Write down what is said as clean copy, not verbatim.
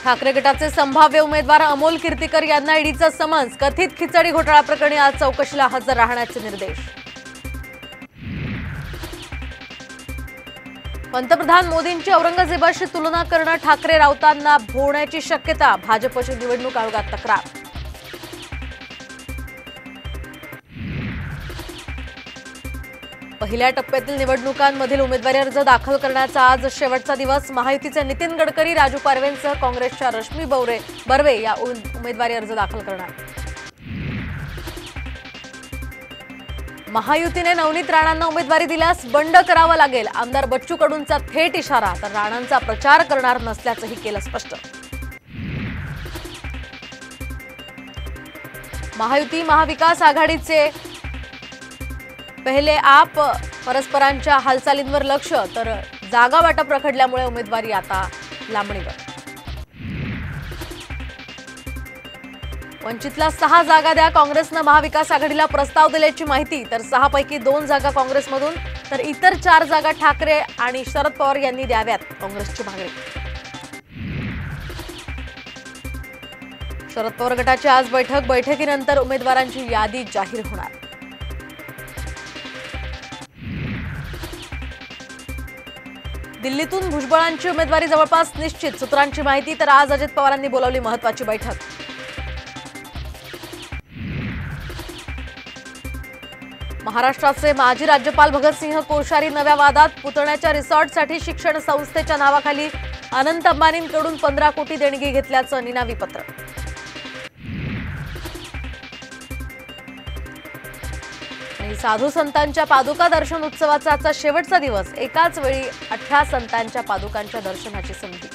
ठाकरे गटाचे संभाव्य उमेदवार अमोल कीर्तीकर यांना ईडीचा समन्स। कथित खिचडी घोटाळा प्रकरणी आज चौकशीला हजर राहण्याचे निर्देश। पंतप्रधान मोदींची औरंगजेबाशी तुलना करणं ठाकरे राऊतांना भोवण्याची शक्यता। भाजपची निवडणूक आयोगात तक्रार। पहिल्या टप्प्यातील निवडणुकांमधील उमेदवारी अर्ज दाखल करण्याचा आज शेवटचा दिवस। महायुतीचे नितीन गडकरी, राजू पारवेंसह काँग्रेसच्या रश्मी बर्वे या उमेदवारी अर्ज दाखल करणार। महायुतीने नवनीत राणांना उमेदवारी दिल्यास बंड करावं लागेल। आमदार बच्चू कडूंचा थेट इशारा। तर राणांचा प्रचार करणार नसल्याचंही केलं स्पष्ट। महायुती महाविकास आघाडीचे पहिले आप परस्परांच्या हालचालींवर लक्ष। तर जागा वाटप रखडल्यामुळे उमेदवारी आता लांबणीवर। वंचितला 6 जागा द्या, काँग्रेसनं महाविकास आघाडीला प्रस्ताव दिल्याची माहिती। तर 6 पैकी 2 जागा काँग्रेसमधून, तर इतर 4 जागा ठाकरे आणि शरद पवार यांनी द्याव्यात, काँग्रेसची मागणी। शरद पवार गटाची आज बैठकीनंतर उमेदवारांची यादी जाहीर होणार। दिल्लीतून भुजबळांची उमेदवारी जवळपास निश्चित, सूत्रांची माहिती। तर आज अजित पवारांनी बोलावली महत्त्वाची बैठक। महाराष्ट्राचे माजी राज्यपाल भगतसिंह कोश्यारी नव्या वादात। पुतण्याच्या रिसॉर्टसाठी शिक्षण संस्थेच्या नावाखाली अनंत अंबानींकडून 15 कोटी देणगी घेतल्याचं निनावी पत्र। साधू संतांच्या पादुका दर्शन उत्सवाचा आजचा शेवटचा दिवस। एकाच वेळी 18 संतांच्या पादुकांच्या दर्शनाची संधी।